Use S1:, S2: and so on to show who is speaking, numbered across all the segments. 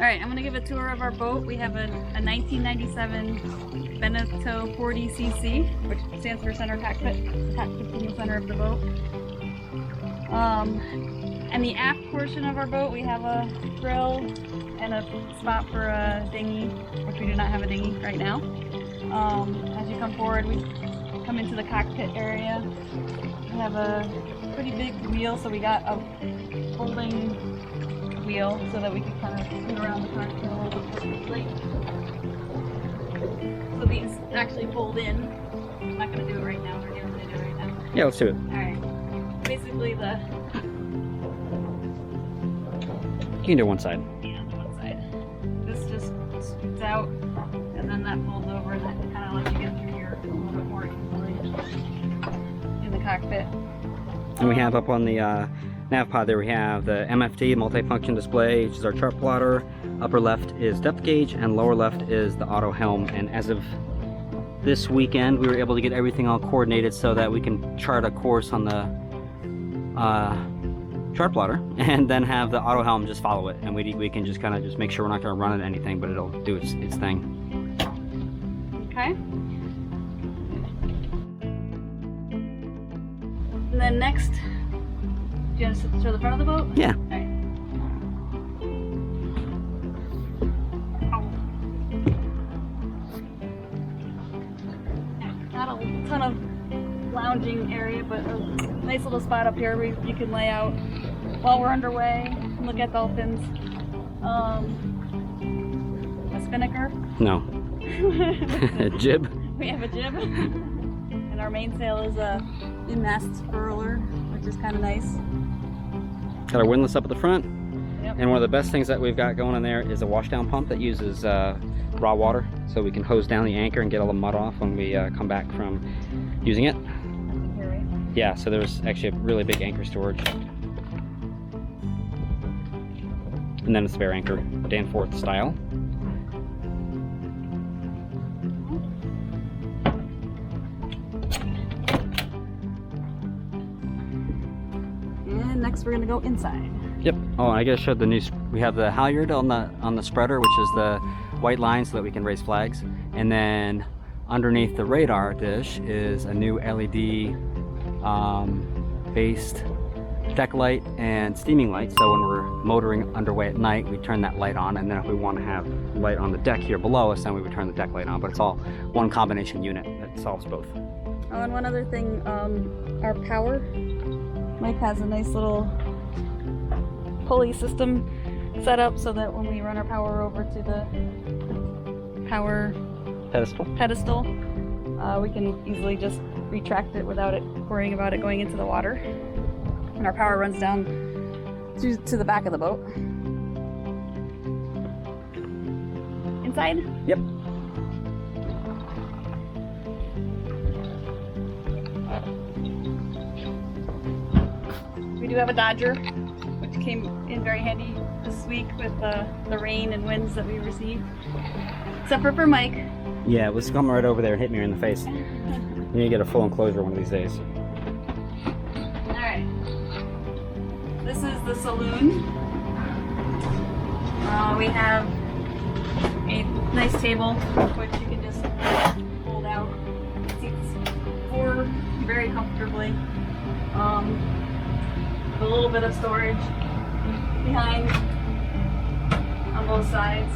S1: Alright, I'm gonna give a tour of our boat. We have a 1997 Beneteau 40cc, which stands for center cockpit. Cockpit's in the center of the boat. And the aft portion of our boat, we have a grill and a spot for a dinghy, which we do not have a dinghy right now. As you come forward, we come into the cockpit area. We have a pretty big wheel, so we got a folding wheel so that we can kind of scoot around the cockpit a little bit quickly. So these actually fold in. I'm not going to do it right now. We're going to do it right now.
S2: Yeah, let's do it.
S1: Alright. Basically the...
S2: You can do one side.
S1: Yeah, one side. This just scoots out, and then that folds over, and that kind of lets you get through here a little bit more easily in the cockpit.
S2: And we have up on the nav pod there, we have the MFD, multifunction display, which is our chart plotter. Upper left is depth gauge, and lower left is the auto helm. And as of this weekend, we were able to get everything all coordinated so that we can chart a course on the chart plotter and then have the auto helm just follow it, and we can just kind of just make sure we're not going to run into anything, but it'll do its thing.
S1: Okay. And then next, do you want to show the front of the boat?
S2: Yeah.
S1: Alright. Not a ton of lounging area, but a nice little spot up here where you can lay out while we're underway and look at dolphins. A spinnaker.
S2: No. A jib.
S1: We have a jib. And our mainsail is a in-mast furler, which is kind of nice.
S2: Got our windlass up at the front.
S1: Yep.
S2: And one of the best things that we've got going on there is a washdown pump that uses raw water, so we can hose down the anchor and get all the mud off when we come back from using it.
S1: Here, right?
S2: Yeah, so there's actually a really big anchor storage. And then a spare anchor, Danforth style.
S1: And next we're gonna go inside.
S2: Yep. Oh, I gotta show the new. We have the halyard on the spreader, which is the white line, so that we can raise flags. And then underneath the radar dish is a new LED based deck light and steaming light. So when we're motoring underway at night, we turn that light on, and then if we want to have light on the deck here below us, then we would turn the deck light on. But it's all one combination unit that solves both.
S1: Oh, and one other thing, our power. Mike has a nice little pulley system set up so that when we run our power over to the power pedestal, we can easily just retract it without it worrying about it going into the water. And our power runs down to the back of the boat. Inside?
S2: Yep.
S1: We do have a Dodger, which came in very handy this week with the rain and winds that we received. Except for Mike.
S2: Yeah, it was coming right over there and hit me in the face. You need to get a full enclosure one of these days.
S1: Alright. This is the saloon. We have a nice table, which you can just fold out. It seats 4 very comfortably. A little bit of storage behind on both sides,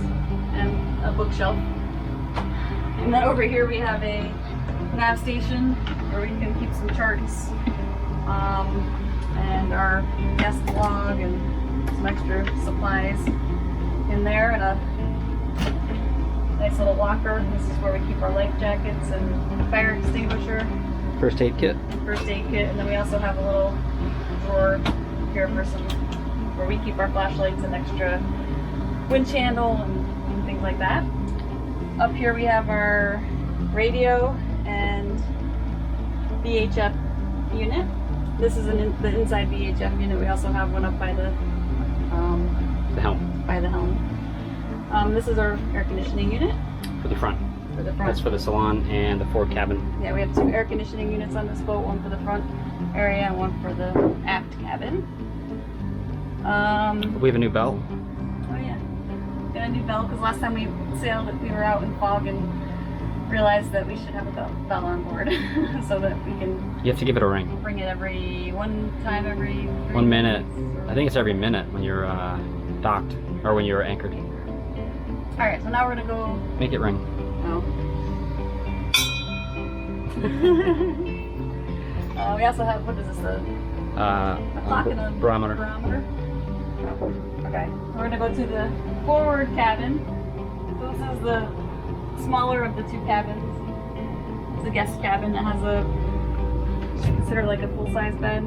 S1: and a bookshelf. And then over here we have a nav station where we can keep some charts, and our guest log and some extra supplies in there, and a nice little locker. This is where we keep our life jackets and fire extinguisher.
S2: First aid kit.
S1: First aid kit, and then we also have a little drawer here for where we keep our flashlights and extra winch handle and things like that. Up here we have our radio and Vhf unit. This is the inside Vhf unit. We also have one up by the
S2: helm.
S1: By the helm. This is our air conditioning unit.
S2: For the front.
S1: For the front.
S2: That's for the salon and the forward cabin.
S1: Yeah, we have 2 air conditioning units on this boat, one for the front area and one for the aft cabin.
S2: We have a new belt.
S1: Oh yeah. get a new bell because last time we sailed, we were out in fog and realized that we should have a bell on board so that we can.
S2: You have to give it a ring.
S1: Bring it every
S2: 1 minute. I think it's every minute when you're docked or when you're anchored.
S1: All right, so now we're gonna go.
S2: Make it ring.
S1: Oh. We also have, what is this? A clock and a
S2: barometer.
S1: Okay, we're gonna go to the forward cabin. So this is the smaller of the two cabins. It's the guest cabin that has a, considered like a full-size bed.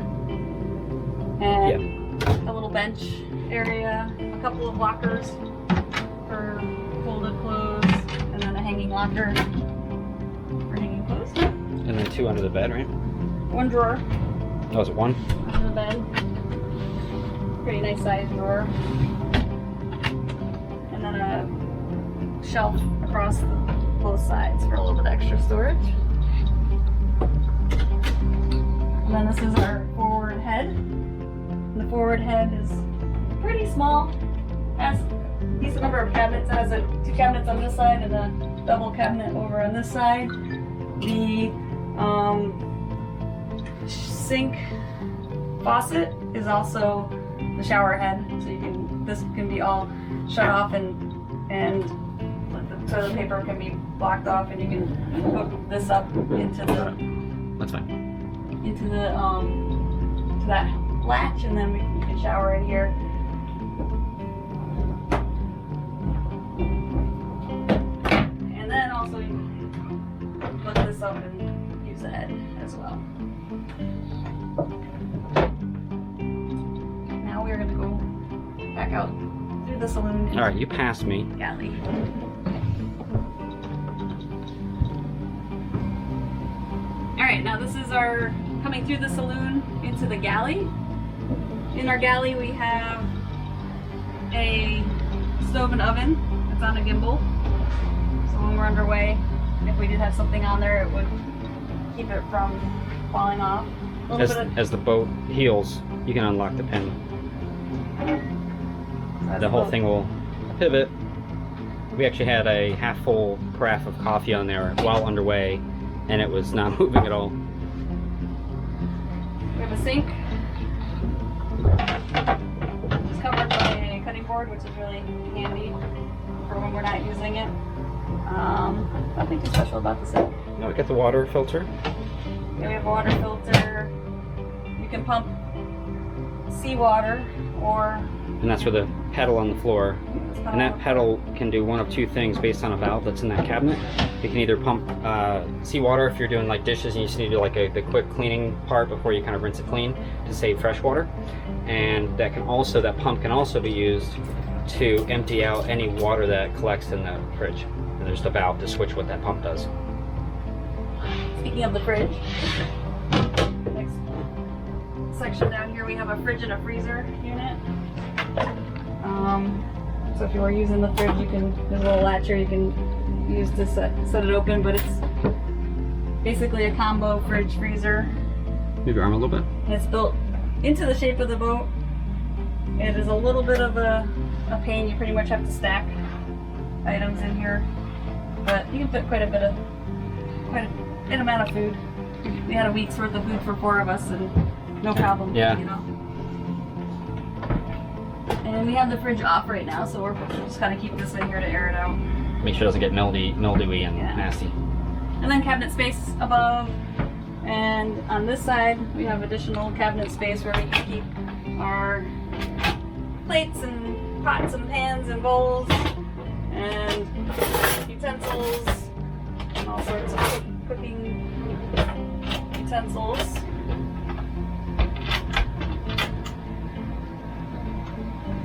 S1: And a little bench area, a couple of lockers for folded clothes, and then a hanging locker for hanging clothes.
S2: And then 2 under the bed, right?
S1: 1 drawer.
S2: Oh, is it 1?
S1: Under the bed. Pretty nice sized drawer. And then a shelf across both sides for a little bit extra storage. And then this is our forward head. And the forward head is pretty small. Has a decent number of cabinets. It has 2 cabinets on this side and a double cabinet over on this side. The sink faucet is also the shower head, so this can be all shut off and the toilet paper can be blocked off, and you can hook this up into the.
S2: That's fine.
S1: Into the to that latch, and then you can shower in here. And then also you can hook this up and use the head as well. Now we're gonna go back out through the saloon.
S2: All right, you passed me.
S1: Galley. All right, now this is our coming through the saloon into the galley. In our galley, we have a stove and oven that's on a gimbal. So when we're underway, if we did have something on there, it would keep it from falling off.
S2: As the boat heels, you can unlock the pin.
S1: So
S2: the whole thing will pivot. We actually had a half-full carafe of coffee on there while underway, and it was not moving at all.
S1: We have a sink. It's covered by a cutting board, which is really handy for when we're not using it. Nothing too special about the sink.
S2: No, we got the water filter.
S1: Yeah, we have a water filter. You can pump seawater or.
S2: And that's for the pedal on the floor. And that pedal can do one of 2 things based on a valve that's in that cabinet. You can either pump seawater if you're doing like dishes and you just need to do like the quick cleaning part before you kind of rinse it clean to save fresh water. And that pump can also be used to empty out any water that collects in the fridge. And there's the valve to switch what that pump does.
S1: Speaking of the fridge, next section down here we have a fridge and a freezer unit. So if you were using the fridge, there's a little latch here you can use to set it open, but it's basically a combo fridge freezer.
S2: Move your arm a little bit.
S1: And it's built into the shape of the boat. It is a little bit of a pain. You pretty much have to stack items in here, but you can fit quite an amount of food. We had a week's worth of food for 4 of us, and no problem.
S2: Yeah.
S1: You know. And we have the fridge off right now, so we're just gonna keep this in here to air it out.
S2: Make sure it doesn't get mildewy and nasty.
S1: And then cabinet space above, and on this side we have additional cabinet space where we can keep our plates and pots and pans and bowls and utensils and all sorts of cooking utensils.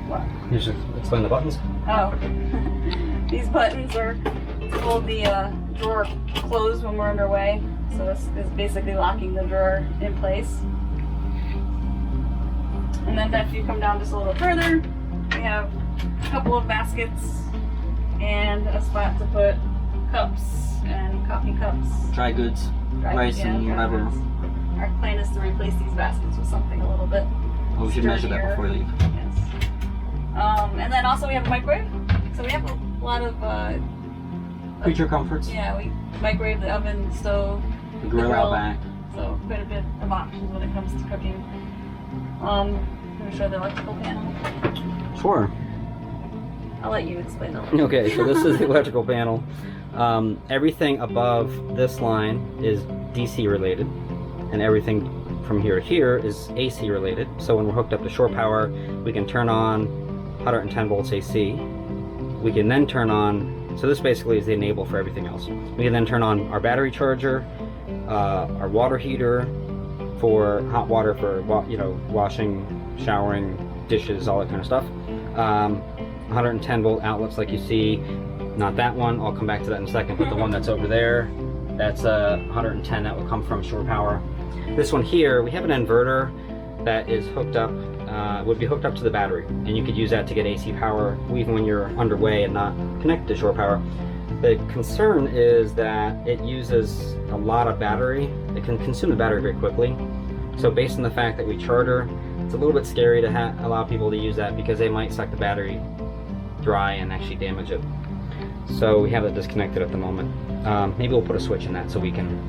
S1: What?
S2: You should explain the buttons.
S1: Oh, these buttons are to hold the drawer closed when we're underway. So this is basically locking the drawer in place. And then if you come down just a little further, we have a couple of baskets and a spot to put cups and coffee cups.
S2: Dry goods, rice and whatever.
S1: Goods. Our plan is to replace these baskets with something a little bit
S2: Oh, we should measure that
S1: sturdier.
S2: before we leave.
S1: Yes. And then also we have a microwave. So we have a lot of
S2: creature comforts.
S1: yeah, we microwave, the oven, stove,
S2: The grill out back.
S1: so quite a bit of options when it comes to cooking. Can we show the electrical panel?
S2: Sure.
S1: I'll let you explain that.
S2: Okay, so this is the electrical panel. Everything above this line is DC related, and everything from here to here is AC related. So when we're hooked up to shore power, we can turn on 110 volts AC. We can then turn on, so this basically is the enable for everything else. We can then turn on our battery charger, our water heater for hot water for, you know, washing, showering, dishes, all that kind of stuff. 110 volt outlets like you see, not that one, I'll come back to that in a second, but the one that's over there, that's 110, that would come from shore power. This one here, we have an inverter that is hooked up, would be hooked up to the battery, and you could use that to get AC power even when you're underway and not connected to shore power. The concern is that it uses a lot of battery. It can consume the battery very quickly. So based on the fact that we charter, it's a little bit scary to allow people to use that because they might suck the battery dry and actually damage it. So we have it disconnected at the moment. Maybe we'll put a switch in that so we can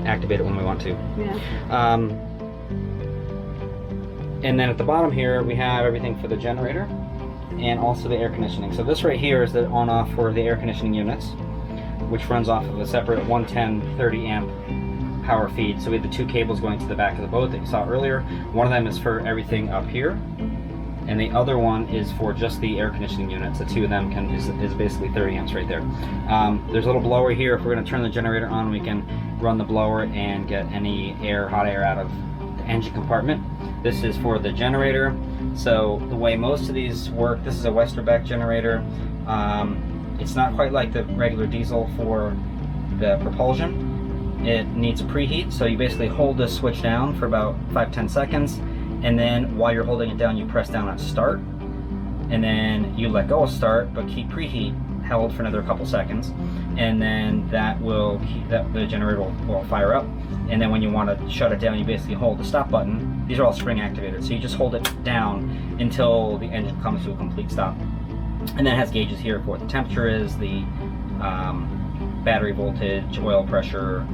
S2: activate it when we want to.
S1: Yeah.
S2: And then at the bottom here we have everything for the generator and also the air conditioning. So this right here is the on-off for the air conditioning units, which runs off of a separate 110 30 amp power feed. So we have the two cables going to the back of the boat that you saw earlier. One of them is for everything up here, and the other one is for just the air conditioning units. The two of them is basically 30 amps right there. There's a little blower here. If we're going to turn the generator on, we can run the blower and get any air, hot air out of the engine compartment. This is for the generator. So the way most of these work, this is a Westerbeck generator. It's not quite like the regular diesel for the propulsion. It needs a preheat, so you basically hold this switch down for about 5-10 seconds, and then while you're holding it down, you press down on start, and then you let go of start, but keep preheat held for another couple seconds, and then that will keep the generator will fire up. And then when you want to shut it down, you basically hold the stop button. These are all spring activated, so you just hold it down until the engine comes to a complete stop. And then it has gauges here for what the temperature is, the battery voltage, oil pressure,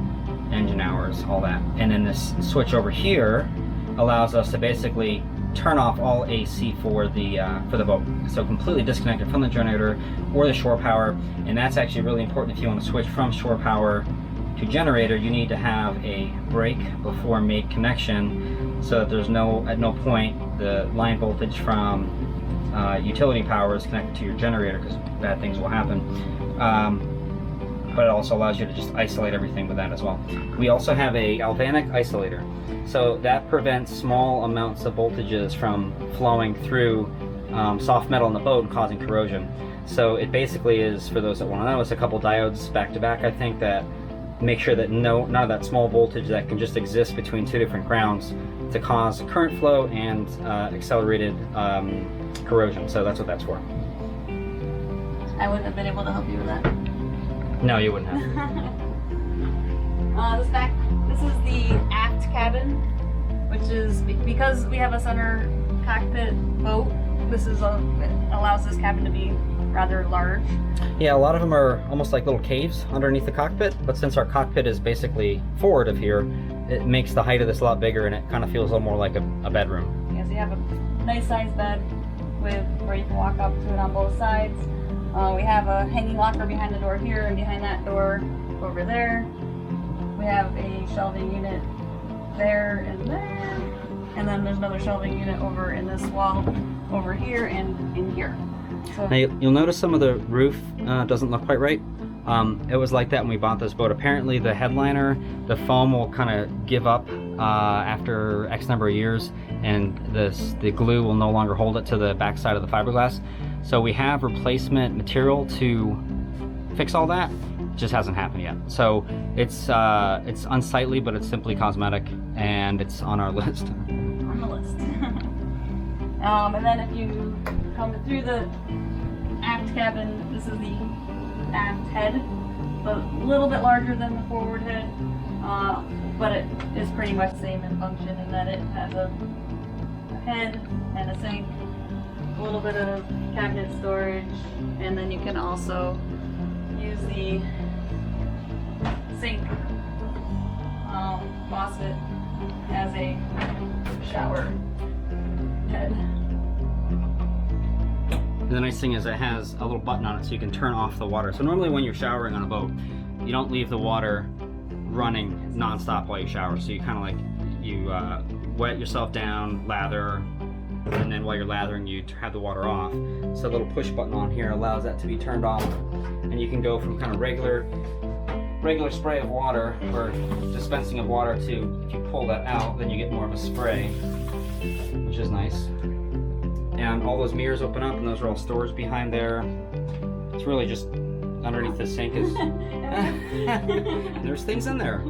S2: engine hours, all that. And then this switch over here allows us to basically turn off all AC for the boat. So completely disconnected from the generator or the shore power. And that's actually really important if you want to switch from shore power to generator. You need to have a break before make connection, so that there's at no point the line voltage from utility power is connected to your generator, because bad things will happen. But it also allows you to just isolate everything with that as well. We also have a galvanic isolator, so that prevents small amounts of voltages from flowing through soft metal in the boat and causing corrosion. So it basically is, for those that want to know, it's a couple diodes back to back, I think, that make sure that none of that small voltage that can just exist between two different grounds to cause current flow and accelerated corrosion. So that's what that's for.
S1: I wouldn't have been able to help you with that.
S2: No, you wouldn't have.
S1: This is the aft cabin, which is because we have a center cockpit boat. This is it allows this cabin to be rather large.
S2: Yeah, a lot of them are almost like little caves underneath the cockpit, but since our cockpit is basically forward of here, it makes the height of this a lot bigger, and it kind of feels a little more like a bedroom.
S1: Yeah, so you have a nice sized bed with where you can walk up to it on both sides. We have a hanging locker behind the door here, and behind that door over there. We have a shelving unit there and there, and then there's another shelving unit over in this wall over here and in here. So
S2: now you'll notice some of the roof doesn't look quite right. It was like that when we bought this boat. Apparently the headliner, the foam will kind of give up after X number of years, and the glue will no longer hold it to the back side of the fiberglass. So we have replacement material to fix all that. It just hasn't happened yet. So it's unsightly, but it's simply cosmetic, and it's on our list.
S1: On the list. And then if you come through the aft cabin, this is the aft head, a little bit larger than the forward head, but it is pretty much the same in function in that it has a head and a sink little bit of cabinet storage, and then you can also use the sink faucet as a shower head.
S2: And the nice thing is it has a little button on it so you can turn off the water. So normally when you're showering on a boat, you don't leave the water running non-stop while you shower. So you kind of like, you wet yourself down, lather, and then while you're lathering you have the water off. So a little push button on here allows that to be turned off, and you can go from kind of regular spray of water or dispensing of water to, if you pull that out, then you get more of a spray, which is nice. And all those mirrors open up, and those are all storage behind there. It's really just underneath the sink is there's things in there.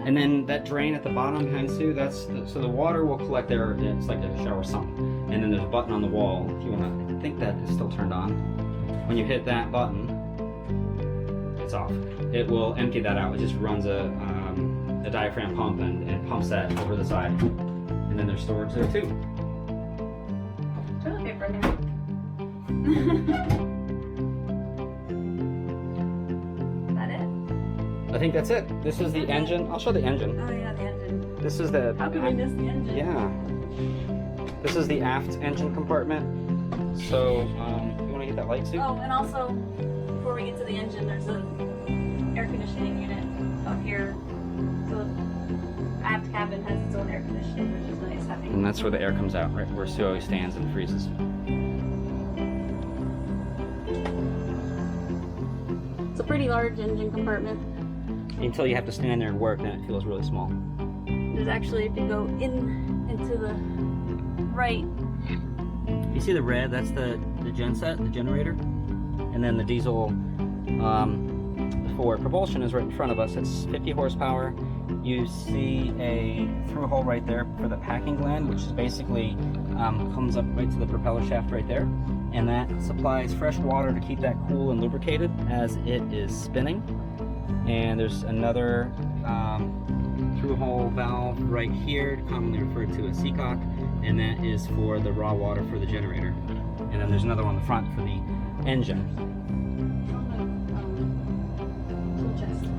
S2: And then that drain at the bottom behind Sue, so the water will collect there. It's like a shower sump. And then there's a button on the wall. If you want to, I think that is still turned on. When you hit that button, it's off. It will empty that out. It just runs a diaphragm pump and pumps that over the side. And then there's storage there too.
S1: Toilet paper in there.
S2: I think that's it. This is the engine. I'll show the engine.
S1: Oh yeah, the engine.
S2: This is the...
S1: How could we miss the engine?
S2: Yeah. This is the aft engine compartment. So, you want to get that light too?
S1: Oh, and also, before we get to the engine, there's an air conditioning unit up here. So, aft cabin has its own air conditioning, which is nice having.
S2: And that's where the air comes out, right where Sue always stands and freezes.
S1: It's a pretty large engine compartment.
S2: Until you have to stand there and work, then it feels really small.
S1: There's actually, if you go into the right.
S2: You see the red? That's the genset, the generator. And then the diesel for propulsion is right in front of us. It's 50 horsepower. You see a through hole right there for the packing gland, which is basically comes up right to the propeller shaft right there. And that supplies fresh water to keep that cool and lubricated as it is spinning. And there's another through-hole valve right here, commonly referred to as seacock, and that is for the raw water for the generator. And then there's another one on the front for the engine.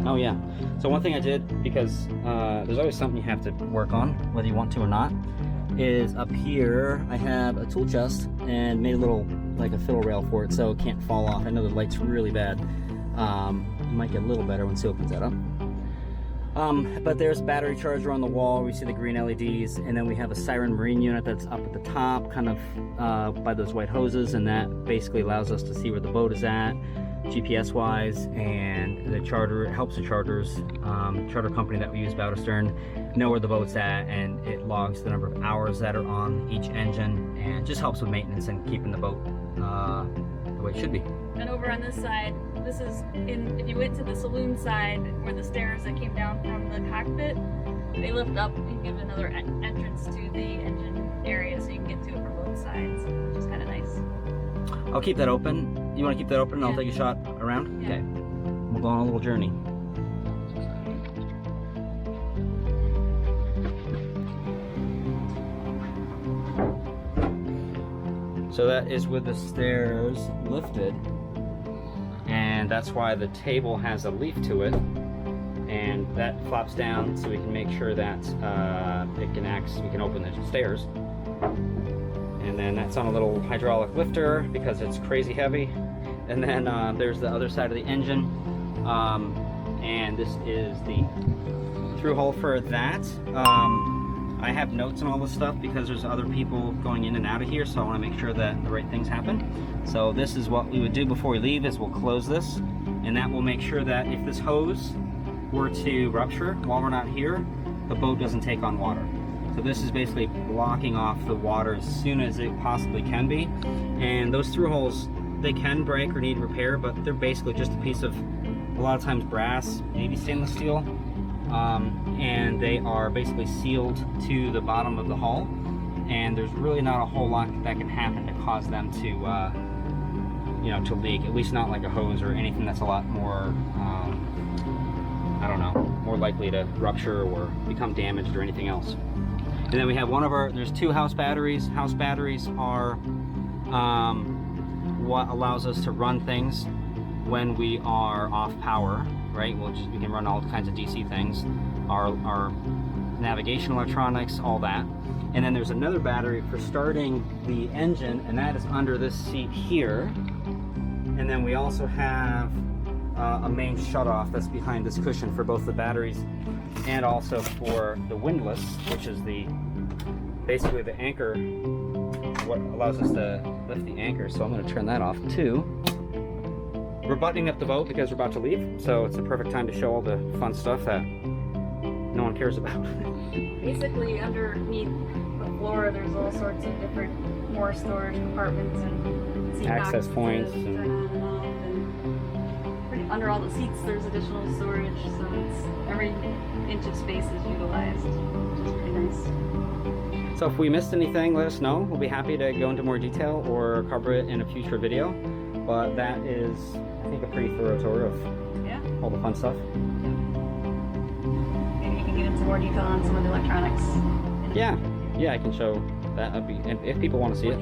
S2: Oh yeah. So one thing I did, because there's always something you have to work on, whether you want to or not, is up here I have a tool chest and made a little, like a fiddle rail for it so it can't fall off. I know the light's really bad. It might get a little better when Sue opens that up. But there's a battery charger on the wall. We see the green LEDs, and then we have a siren marine unit that's up at the top, kind of by those white hoses, and that basically allows us to see where the boat is at, GPS wise, and the charter, it helps the charters, charter company that we use, Bow to Stern, know where the boat's at, and it logs the number of hours that are on each engine, and just helps with maintenance and keeping the boat the way it should be.
S1: And over on this side, this is if you went to the saloon side where the stairs that came down from the cockpit, they lift up and give another entrance to the engine area so you can get to it from both sides, which is kind of nice.
S2: I'll keep that open. You want to keep that open and I'll take a shot around?
S1: Yeah.
S2: Okay. We'll go on a little journey. So that is with the stairs lifted, and that's why the table has a leaf to it, and that flops down so we can make sure that it can we can open the stairs. And then that's on a little hydraulic lifter because it's crazy heavy. And then there's the other side of the engine, and this is the through hole for that. I have notes on all this stuff because there's other people going in and out of here, so I want to make sure that the right things happen. So this is what we would do before we leave, is we'll close this, and that will make sure that if this hose were to rupture while we're not here, the boat doesn't take on water. So this is basically blocking off the water as soon as it possibly can be. And those through holes, they can break or need repair, but they're basically just a piece of, a lot of times, brass, maybe stainless steel. And they are basically sealed to the bottom of the hull, and there's really not a whole lot that can happen to cause them to you know, to leak. At least not like a hose or anything that's a lot more, I don't know, more likely to rupture or become damaged or anything else. And then we have one of our, there's 2 house batteries. House batteries are what allows us to run things when we are off power, right? We can run all kinds of DC things, our navigation electronics, all that. And then there's another battery for starting the engine, and that is under this seat here. And then we also have a main shutoff that's behind this cushion for both the batteries and also for the windlass, which is basically the anchor, what allows us to lift the anchor. So I'm going to turn that off too. We're buttoning up the boat because we're about to leave, so it's the perfect time to show all the fun stuff that no one cares about.
S1: Basically, underneath the floor, there's all sorts of different more storage compartments and seat
S2: Access
S1: backs
S2: points
S1: to turn on and off. And under all the seats, there's additional storage, so it's every inch of space is utilized, which is pretty nice.
S2: So if we missed anything, let us know. We'll be happy to go into more detail or cover it in a future video. But that is, I think, a pretty thorough tour of all the fun stuff.
S1: Maybe you can get into more detail on some of the electronics.
S2: Yeah, I can show that. If people want to see it.